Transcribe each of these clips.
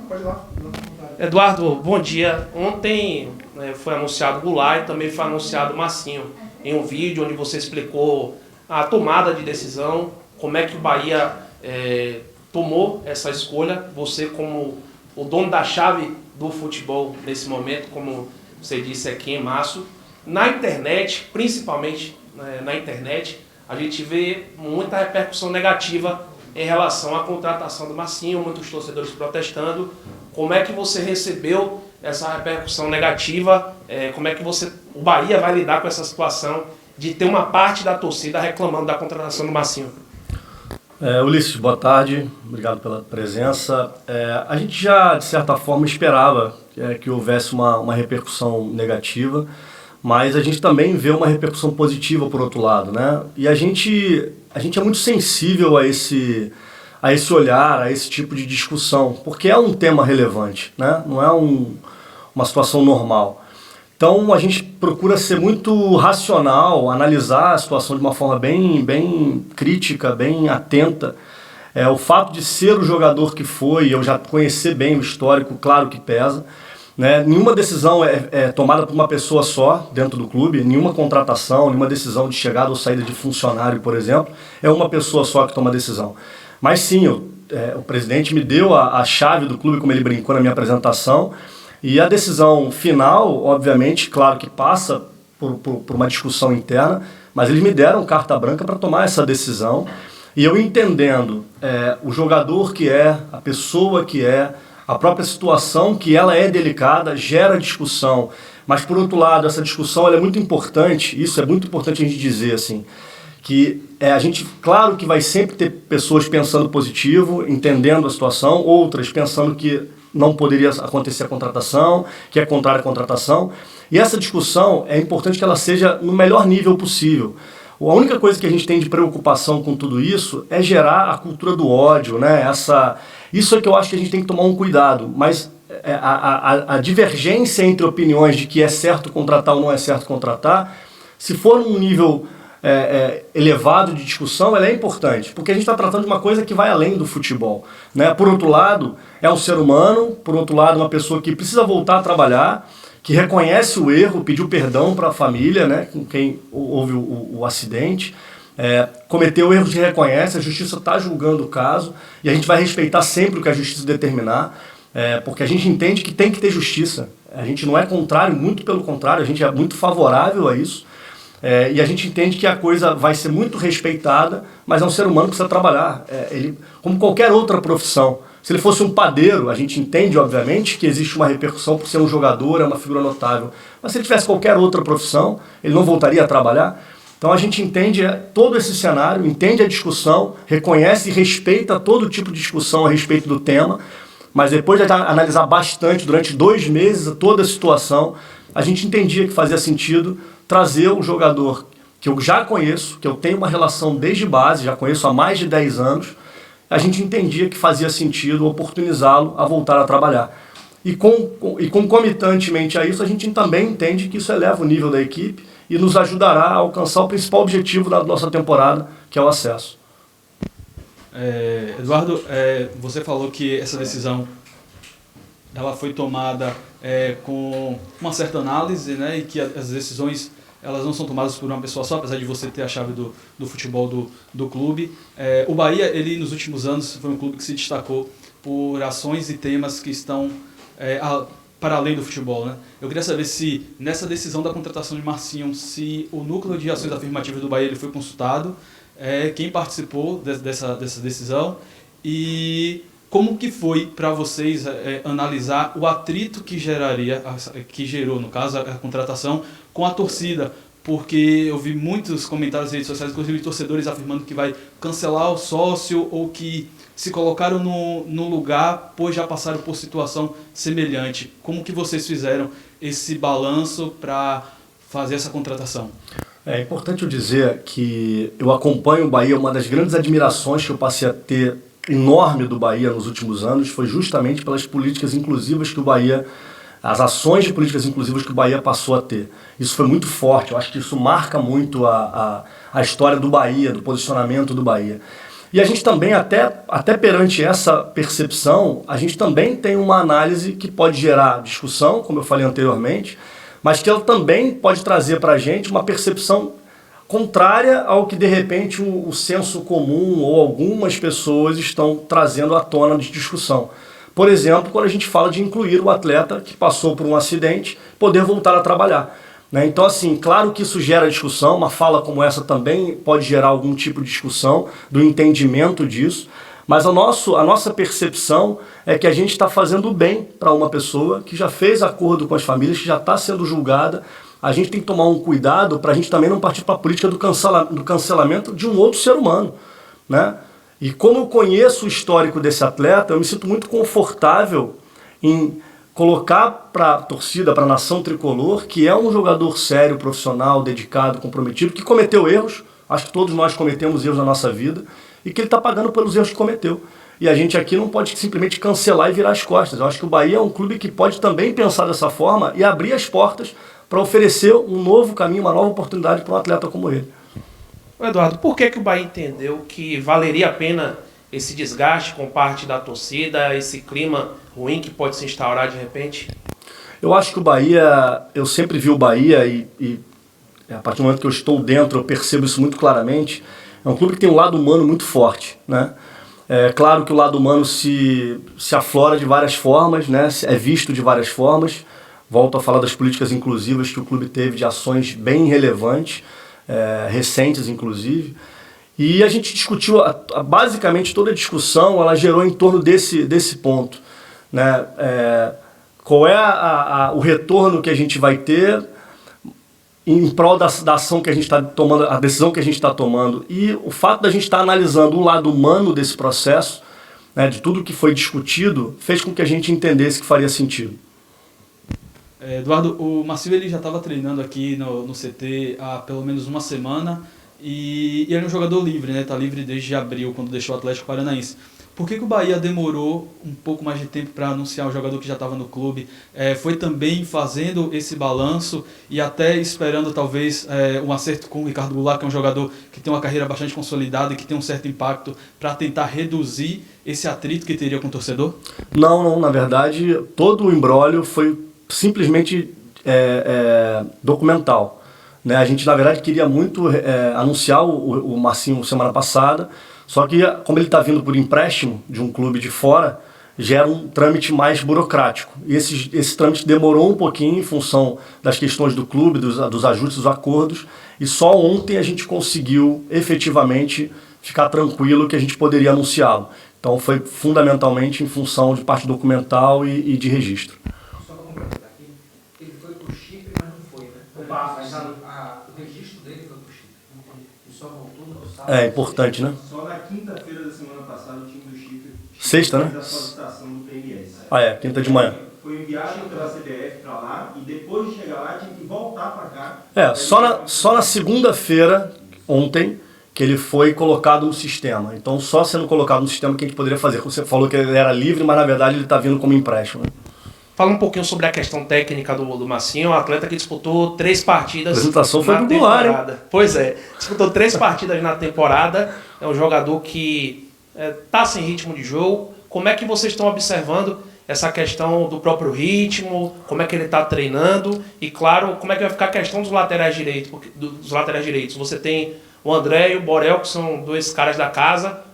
pode ir lá. Eduardo, bom dia. Ontem foi anunciado o Goulart e também foi anunciado o Massinho em um vídeo onde você explicou a tomada de decisão, como é que o Bahia tomou essa escolha, você como o dono da chave do futebol nesse momento, como você disse aqui em março. Na internet, principalmente na internet, a gente vê muita repercussão negativa em relação à contratação do Massinho, muitos torcedores protestando. Como é que você recebeu essa repercussão negativa? Como é que o Bahia vai lidar com essa situação de ter uma parte da torcida reclamando da contratação do Massinho? Ulisses, boa tarde, obrigado pela presença. A gente já, de certa forma, esperava que houvesse uma repercussão negativa, mas a gente também vê uma repercussão positiva por outro lado, né? E a gente é muito sensível a esse olhar, a esse tipo de discussão, porque é um tema relevante, né? Não é uma situação normal. Então a gente procura ser muito racional, analisar a situação de uma forma bem crítica, bem atenta. O fato de ser o jogador que foi, eu já conhecer bem o histórico, claro que pesa, né? Nenhuma decisão é tomada por uma pessoa só dentro do clube, nenhuma contratação, nenhuma decisão de chegada ou saída de funcionário, por exemplo, é uma pessoa só que toma a decisão. Mas sim, o presidente me deu a chave do clube, como ele brincou na minha apresentação, e a decisão final, obviamente, claro que passa por uma discussão interna, mas eles me deram carta branca para tomar essa decisão, e eu entendendo o jogador que a pessoa que a própria situação que ela é delicada, gera discussão, mas por outro lado, essa discussão ela é muito importante, isso é muito importante a gente dizer assim, que a gente, claro que vai sempre ter pessoas pensando positivo, entendendo a situação, outras pensando que não poderia acontecer a contratação, que é contrário à contratação, e essa discussão é importante que ela seja no melhor nível possível. A única coisa que a gente tem de preocupação com tudo isso é gerar a cultura do ódio, né? Isso é que eu acho que a gente tem que tomar um cuidado, mas a divergência entre opiniões de que é certo contratar ou não é certo contratar, se for num nível elevado de discussão, ela é importante, porque a gente está tratando de uma coisa que vai além do futebol, né? Por outro lado, é um ser humano, por outro lado, uma pessoa que precisa voltar a trabalhar, que reconhece o erro, pediu perdão para a família, né, com quem houve o acidente, cometeu erros e reconhece, a justiça está julgando o caso, e a gente vai respeitar sempre o que a justiça determinar, porque a gente entende que tem que ter justiça. A gente não é contrário, muito pelo contrário, a gente é muito favorável a isso, e a gente entende que a coisa vai ser muito respeitada, mas é um ser humano que precisa trabalhar, como qualquer outra profissão. Se ele fosse um padeiro, a gente entende, obviamente, que existe uma repercussão por ser um jogador, é uma figura notável. Mas se ele tivesse qualquer outra profissão, ele não voltaria a trabalhar. Então a gente entende todo esse cenário, entende a discussão, reconhece e respeita todo tipo de discussão a respeito do tema, mas depois de analisar bastante, durante 2 meses, toda a situação, a gente entendia que fazia sentido trazer um jogador que eu já conheço, que eu tenho uma relação desde base, já conheço há mais de 10 anos, a gente entendia que fazia sentido oportunizá-lo a voltar a trabalhar. E concomitantemente a isso, a gente também entende que isso eleva o nível da equipe e nos ajudará a alcançar o principal objetivo da nossa temporada, que é o acesso. Eduardo, você falou que essa decisão ela foi tomada com uma certa análise, né, e que as decisões elas não são tomadas por uma pessoa só, apesar de você ter a chave do futebol do clube. O Bahia, ele nos últimos anos, foi um clube que se destacou por ações e temas que estão para além do futebol, né? Eu queria saber se, nessa decisão da contratação de Massinho, se o núcleo de ações afirmativas do Bahia ele foi consultado, quem participou dessa decisão e como que foi para vocês analisar o atrito que gerou, no caso, a contratação com a torcida? Porque eu vi muitos comentários nas redes sociais, inclusive torcedores afirmando que vai cancelar o sócio ou que se colocaram no lugar, pois já passaram por situação semelhante. Como que vocês fizeram esse balanço para fazer essa contratação? É importante eu dizer que eu acompanho o Bahia, uma das grandes admirações que eu passei a ter enorme do Bahia nos últimos anos foi justamente pelas políticas inclusivas que o Bahia, as ações de políticas inclusivas que o Bahia passou a ter. Isso foi muito forte, eu acho que isso marca muito a história do Bahia, do posicionamento do Bahia. E a gente também, até perante essa percepção, a gente também tem uma análise que pode gerar discussão, como eu falei anteriormente, mas que ela também pode trazer para a gente uma percepção contrária ao que, de repente, o senso comum ou algumas pessoas estão trazendo à tona de discussão. Por exemplo, quando a gente fala de incluir o atleta que passou por um acidente, poder voltar a trabalhar. Então, assim, claro que isso gera discussão, uma fala como essa também pode gerar algum tipo de discussão, do entendimento disso, mas a nossa percepção é que a gente está fazendo bem para uma pessoa que já fez acordo com as famílias, que já está sendo julgada. A gente tem que tomar um cuidado para a gente também não partir para a política do cancelamento de um outro ser humano, né? E como eu conheço o histórico desse atleta, eu me sinto muito confortável em colocar para a torcida, para a nação tricolor, que é um jogador sério, profissional, dedicado, comprometido, que cometeu erros, acho que todos nós cometemos erros na nossa vida, e que ele está pagando pelos erros que cometeu. E a gente aqui não pode simplesmente cancelar e virar as costas. Eu acho que o Bahia é um clube que pode também pensar dessa forma e abrir as portas para oferecer um novo caminho, uma nova oportunidade para um atleta como ele. Eduardo, por que o Bahia entendeu que valeria a pena esse desgaste com parte da torcida, esse clima ruim que pode se instaurar de repente? Eu acho que o Bahia, eu sempre vi o Bahia e a partir do momento que eu estou dentro eu percebo isso muito claramente, é um clube que tem um lado humano muito forte, né? É claro que o lado humano se aflora de várias formas, né? É visto de várias formas. Volto a falar das políticas inclusivas que o clube teve, de ações bem relevantes, recentes inclusive. E a gente discutiu, basicamente toda a discussão ela gerou em torno desse ponto, né? Qual é o retorno que a gente vai ter em prol da ação que a gente está tomando, a decisão que a gente está tomando. E o fato da gente estar analisando o lado humano desse processo, né, de tudo que foi discutido, fez com que a gente entendesse que faria sentido. Eduardo, o Marcílio ele já estava treinando aqui no CT há pelo menos uma semana e ele é um jogador livre, né? Está livre desde abril, quando deixou o Atlético Paranaense. Por que o Bahia demorou um pouco mais de tempo para anunciar o jogador que já estava no clube? Foi também fazendo esse balanço e até esperando talvez um acerto com o Ricardo Goulart, que é um jogador que tem uma carreira bastante consolidada e que tem um certo impacto, para tentar reduzir esse atrito que teria com o torcedor? Não, na verdade, todo o imbróglio foi simplesmente documental, né? A gente, na verdade, queria muito anunciar o Marcinho semana passada, só que, como ele está vindo por empréstimo de um clube de fora, gera um trâmite mais burocrático. E esse trâmite demorou um pouquinho em função das questões do clube, dos ajustes, dos acordos, e só ontem a gente conseguiu efetivamente ficar tranquilo que a gente poderia anunciá-lo. Então foi fundamentalmente em função de parte documental e de registro. Só para complementar aqui, ele foi para o Chipre, mas não foi, né? Mas o registro dele foi para o Chipre. E só voltou no sábado. É importante, né? Só na quinta-feira da semana passada o time do Chipre Sexta, né? fez a solicitação do PMS. Quinta de manhã. Foi enviado pela CBF para lá e depois de chegar lá tinha que voltar para cá. Só na segunda-feira, ontem, que ele foi colocado no sistema. Então, só sendo colocado no sistema que a gente poderia fazer. Você falou que ele era livre, mas na verdade ele está vindo como empréstimo, né? Fala um pouquinho sobre a questão técnica do Marcinho, um atleta que disputou 3 partidas A apresentação foi na do Goulart, temporada. hein? Pois é, disputou 3 partidas na temporada, é um jogador que está sem ritmo de jogo. Como é que vocês estão observando essa questão do próprio ritmo, como é que ele está treinando e, claro, como é que vai ficar a questão dos laterais direitos? Você tem o André e o Borel, que são 2 caras da casa.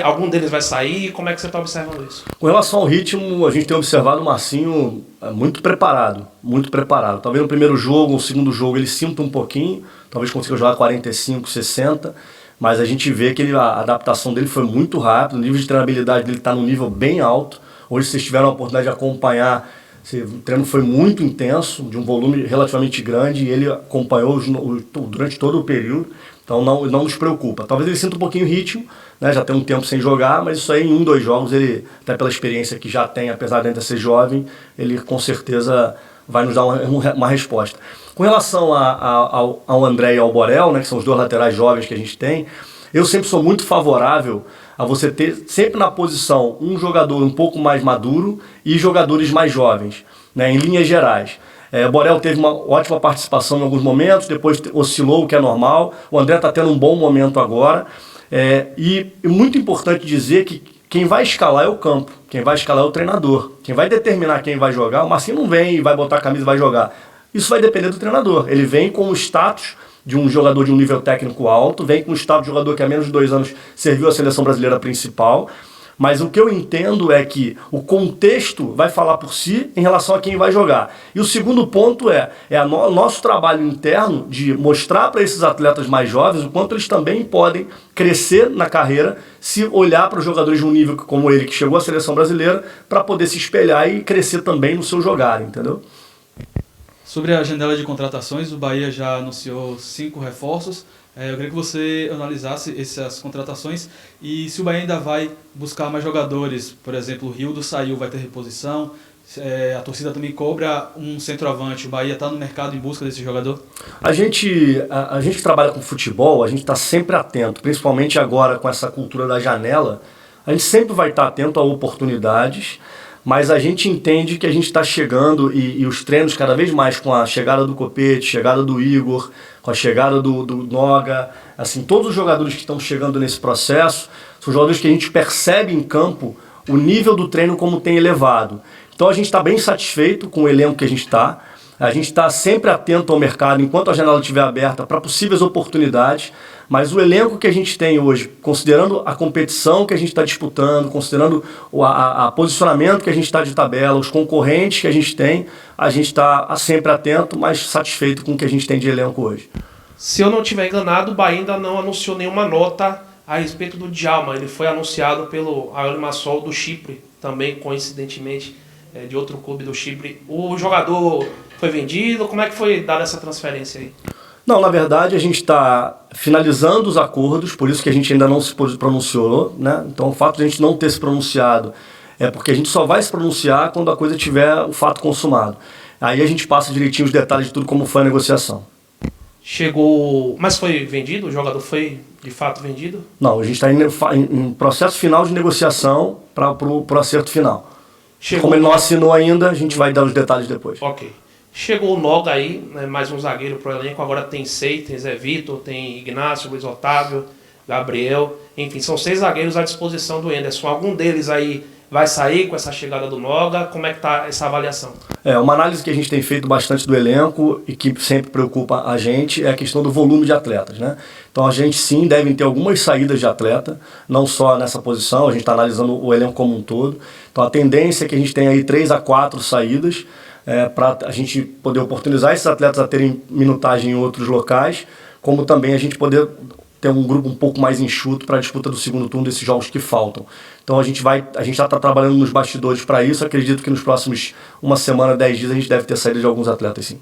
Algum deles vai sair? Como é que você está observando isso? Com relação ao ritmo, a gente tem observado o Marcinho muito preparado, muito preparado. Talvez no primeiro jogo, no segundo jogo, ele sinta um pouquinho, talvez consiga jogar 45, 60, mas a gente vê que a adaptação dele foi muito rápida, o nível de treinabilidade dele está num nível bem alto. Hoje vocês tiveram a oportunidade de acompanhar, o treino foi muito intenso, de um volume relativamente grande, e ele acompanhou durante todo o período. Então não nos preocupa. Talvez ele sinta um pouquinho o ritmo, né? Já tem um tempo sem jogar, mas isso aí em 1, 2 jogos, ele, até pela experiência que já tem, apesar de ainda ser jovem, ele com certeza vai nos dar uma resposta. Com relação ao André e ao Borel, né, que são os 2 laterais jovens que a gente tem, eu sempre sou muito favorável a você ter sempre na posição um jogador um pouco mais maduro e jogadores mais jovens, né, em linhas gerais. O Borel teve uma ótima participação em alguns momentos, depois oscilou, o que é normal. O André está tendo um bom momento agora. E muito importante dizer que quem vai escalar é o campo, quem vai escalar é o treinador. Quem vai determinar quem vai jogar, o Marcinho não vem e vai botar a camisa e vai jogar. Isso vai depender do treinador. Ele vem com o status de um jogador de um nível técnico alto, vem com o status de jogador que há menos de 2 anos serviu a seleção brasileira principal. Mas o que eu entendo é que o contexto vai falar por si em relação a quem vai jogar. E o segundo ponto é o nosso trabalho interno de mostrar para esses atletas mais jovens o quanto eles também podem crescer na carreira se olhar para os jogadores de um nível como ele, que chegou à seleção brasileira, para poder se espelhar e crescer também no seu jogar, entendeu? Sobre a janela de contratações, o Bahia já anunciou 5 reforços. Eu queria que você analisasse essas contratações e se o Bahia ainda vai buscar mais jogadores. Por exemplo, o Rildo saiu, vai ter reposição. A torcida também cobra um centroavante. O Bahia está no mercado em busca desse jogador? A gente que trabalha com futebol, a gente está sempre atento, principalmente agora com essa cultura da janela, a gente sempre vai estar atento a oportunidades, mas a gente entende que a gente está chegando e os treinos cada vez mais com a chegada do Copete, chegada do Igor, com a chegada do Noga, assim, todos os jogadores que estão chegando nesse processo são jogadores que a gente percebe em campo o nível do treino como tem elevado. Então a gente está bem satisfeito com o elenco que a gente está. A gente está sempre atento ao mercado enquanto a janela estiver aberta para possíveis oportunidades, mas o elenco que a gente tem hoje, considerando a competição que a gente está disputando, considerando o posicionamento que a gente está de tabela, os concorrentes que a gente está sempre atento, mas satisfeito com o que a gente tem de elenco hoje. Se eu não estiver enganado, o Bahia ainda não anunciou nenhuma nota a respeito do Djalma. Ele foi anunciado pelo Al Limassol do Chipre, também coincidentemente de outro clube do Chipre. O jogador foi vendido? Como é que foi dada essa transferência aí? Não, na verdade a gente está finalizando os acordos, por isso que a gente ainda não se pronunciou, né? Então o fato de a gente não ter se pronunciado é porque a gente só vai se pronunciar quando a coisa tiver o fato consumado. Aí a gente passa direitinho os detalhes de tudo como foi a negociação. Chegou... Mas foi vendido? O jogador foi de fato vendido? Não, a gente está em processo final de negociação para o acerto final. Chegou... Como ele não assinou ainda, a gente vai dar os detalhes depois. Ok. Chegou o Noga aí, né, mais um zagueiro pro elenco, agora tem 6, tem Zé Vitor, tem Ignacio, Luiz Otávio, Gabriel, enfim, são 6 zagueiros à disposição do Anderson. Algum deles aí vai sair com essa chegada do Noga? Como é que tá essa avaliação? Uma análise que a gente tem feito bastante do elenco e que sempre preocupa a gente é a questão do volume de atletas, né? Então a gente sim deve ter algumas saídas de atleta, não só nessa posição, a gente está analisando o elenco como um todo. Então a tendência é que a gente tenha aí 3 a 4 saídas, para a gente poder oportunizar esses atletas a terem minutagem em outros locais, como também a gente poder ter um grupo um pouco mais enxuto para a disputa do segundo turno desses jogos que faltam. Então a gente já está trabalhando nos bastidores para isso, acredito que nos próximos 1 semana, 10 dias a gente deve ter saída de alguns atletas sim.